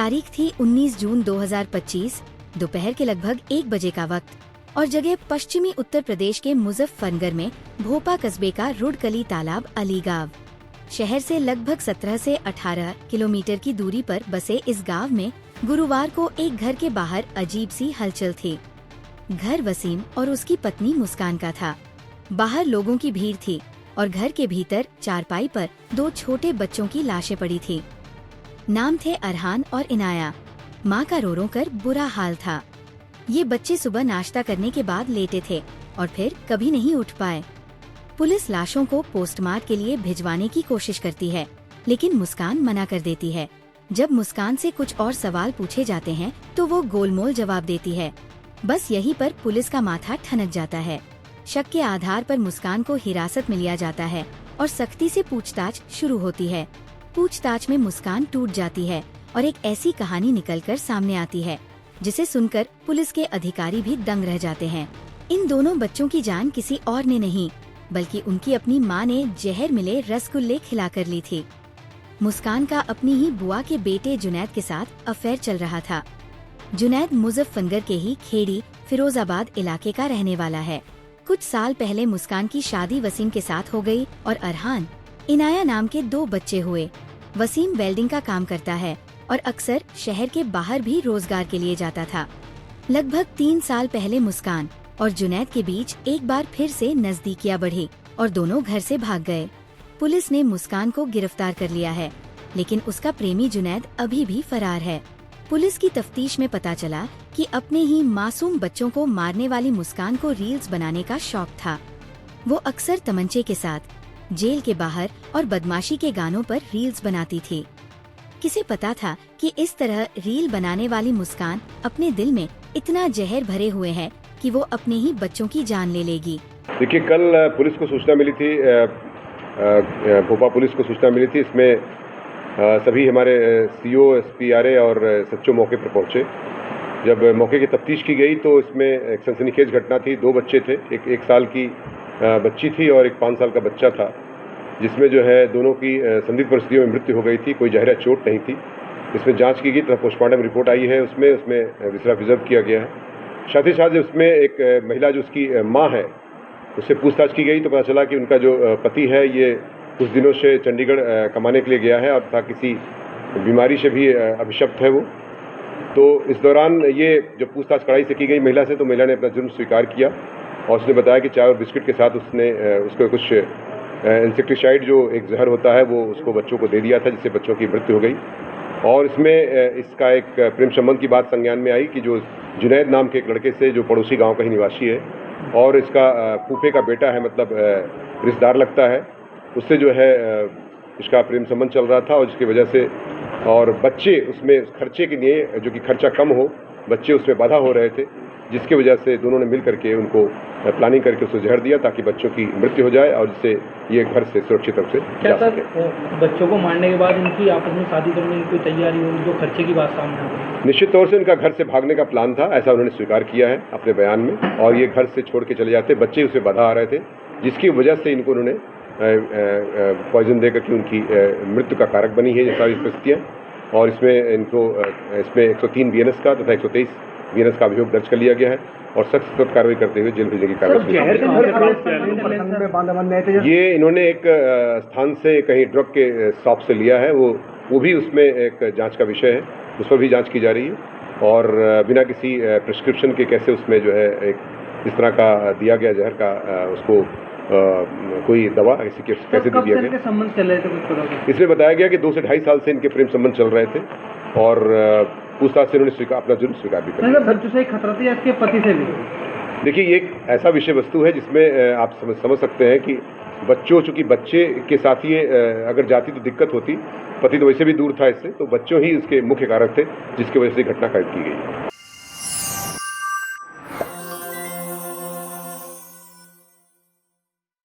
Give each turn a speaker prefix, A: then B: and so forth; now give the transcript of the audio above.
A: तारीख थी 19 जून 2025, दोपहर के लगभग 1 बजे का वक्त और जगह पश्चिमी उत्तर प्रदेश के मुजफ्फरनगर में भोपा कस्बे का रुडकली तालाब अली गांव। शहर से लगभग 17 से 18 किलोमीटर की दूरी पर बसे इस गांव में गुरुवार को एक घर के बाहर अजीब सी हलचल थी। घर वसीम और उसकी पत्नी मुस्कान का था। बाहर लोगों की भीड़ थी और घर के भीतर चारपाई पर 2 छोटे बच्चों की लाशें पड़ी थी। नाम थे अरहान और इनाया। माँ का रो रो कर बुरा हाल था। ये बच्चे सुबह नाश्ता करने के बाद लेटे थे और फिर कभी नहीं उठ पाए। पुलिस लाशों को पोस्टमार्टम के लिए भिजवाने की कोशिश करती है, लेकिन मुस्कान मना कर देती है। जब मुस्कान से कुछ और सवाल पूछे जाते हैं तो वो गोलमोल जवाब देती है। बस यहीं पर पुलिस का माथा ठनक जाता है। शक के आधार पर मुस्कान को हिरासत में लिया जाता है और सख्ती से पूछताछ शुरू होती है। पूछताछ में मुस्कान टूट जाती है और एक ऐसी कहानी निकलकर सामने आती है जिसे सुनकर पुलिस के अधिकारी भी दंग रह जाते हैं। इन दोनों बच्चों की जान किसी और ने नहीं बल्कि उनकी अपनी मां ने जहर मिले रसगुल्ले खिलाकर ली थी। मुस्कान का अपनी ही बुआ के बेटे जुनैद के साथ अफेयर चल रहा था। जुनैद मुजफ्फरनगर के ही खेड़ी फिरोजाबाद इलाके का रहने वाला है। कुछ साल पहले मुस्कान की शादी वसीम के साथ हो गई और अरहान, इनाया नाम के 2 बच्चे हुए। वसीम वेल्डिंग का काम करता है और अक्सर शहर के बाहर भी रोजगार के लिए जाता था। लगभग 3 साल पहले मुस्कान और जुनैद के बीच एक बार फिर से नजदीकियां बढ़ी और दोनों घर से भाग गए। पुलिस ने मुस्कान को गिरफ्तार कर लिया है, लेकिन उसका प्रेमी जुनैद अभी भी फरार है। पुलिस की तफ्तीश में पता चला कि अपने ही मासूम बच्चों को मारने वाली मुस्कान को रील्स बनाने का शौक था। वो अक्सर तमंचे के साथ जेल के बाहर और बदमाशी के गानों पर रील्स बनाती थी। किसे पता था कि इस तरह रील बनाने वाली मुस्कान अपने दिल में इतना जहर भरे हुए है कि वो अपने ही बच्चों की जान ले लेगी।
B: देखिए, कल पुलिस को सूचना मिली थी, भोपाल पुलिस को सूचना मिली थी। इसमें सभी हमारे सीओ, एसपी, और सच्चो मौके पर पहुंचे। जब मौके की तफ्तीश की गई तो इसमें एक सनसनीखेज घटना थी। 2 बच्चे थे, एक 1 साल की बच्ची थी और एक 5 साल का बच्चा था, जिसमें जो है दोनों की संदिग्ध परिस्थितियों में मृत्यु हो गई थी। कोई जहरा चोट नहीं थी। इसमें जांच की गई तथा पोस्टमार्टम रिपोर्ट आई है। उसमें विसरा प्रिजर्व किया गया है। साथ ही साथ उसमें एक महिला जो उसकी माँ है, उससे पूछताछ की गई तो पता चला कि उनका जो पति है ये कुछ दिनों से चंडीगढ़ कमाने के लिए गया है और तथा किसी बीमारी से भी अभिशप्त है वो। तो इस दौरान ये जब पूछताछ कड़ाई से की गई महिला से, तो महिला ने अपना जुर्म स्वीकार किया और उसने बताया कि चाय और बिस्किट के साथ उसने उसको कुछ इंसेक्टिसाइड जो एक जहर होता है वो उसको बच्चों को दे दिया था, जिससे बच्चों की मृत्यु हो गई। और इसमें इसका एक प्रेम संबंध की बात संज्ञान में आई कि जो जुनैद नाम के एक लड़के से, जो पड़ोसी गांव का ही निवासी है और इसका फूफे का बेटा है, मतलब रिश्तेदार लगता है, उससे जो है इसका प्रेम संबंध चल रहा था। और जिसकी वजह से और बच्चे उसमें खर्चे के लिए, जो कि खर्चा कम हो, बच्चे उसमें बाधा हो रहे थे, जिसकी वजह से दोनों ने मिल करके उनको प्लानिंग करके उसको जहर दिया ताकि बच्चों की मृत्यु हो जाए और जिससे ये घर से सुरक्षित रूप से जा सके।
C: बच्चों को मारने के बाद इनकी आपस में शादी करने की कोई तैयारी हो, जो खर्चे की बात सामने आ गई?
B: निश्चित तौर से इनका घर से भागने का प्लान था, ऐसा उन्होंने स्वीकार किया है अपने बयान में। और ये घर से छोड़ के चले जाते, बच्चे उसे बाधा आ रहे थे, जिसकी वजह से इनको उन्होंने पॉइजन देकर के उनकी मृत्यु का कारक बनी है ये सारी परिस्थितियाँ। और इसमें 103 BNS का तथा 123 BNS का अभियोग दर्ज कर लिया गया है और सख्त कार्रवाई करते हुए जेल भेजने की कार्रवाई। ये इन्होंने एक स्थान से कहीं ड्रग के शॉप से लिया है, वो भी उसमें एक जांच का विषय है, उस पर भी जांच की जा रही है। और बिना किसी प्रिस्क्रिप्शन के कैसे उसमें जो है एक इस तरह का दिया गया जहर का उसको कोई दवा कैसे दिया गया।
C: संबंध चल रहे थे?
B: इसमें बताया गया कि 2 से 2.5 साल से इनके प्रेम संबंध चल रहे थे और पूछताछ से उन्होंने अपना जुर्म स्वीकार भी कर लिया।
C: बच्चों से खतरा था या इसके पति से भी?
B: देखिए, ये एक ऐसा विषय वस्तु है जिसमें आप समझ सकते हैं कि बच्चों, चूंकि बच्चे के साथ ही अगर जाती तो दिक्कत होती, पति तो वैसे भी दूर था इससे, तो बच्चों ही उसके मुख्य कारक थे जिसकी वजह से घटना कैद की गई।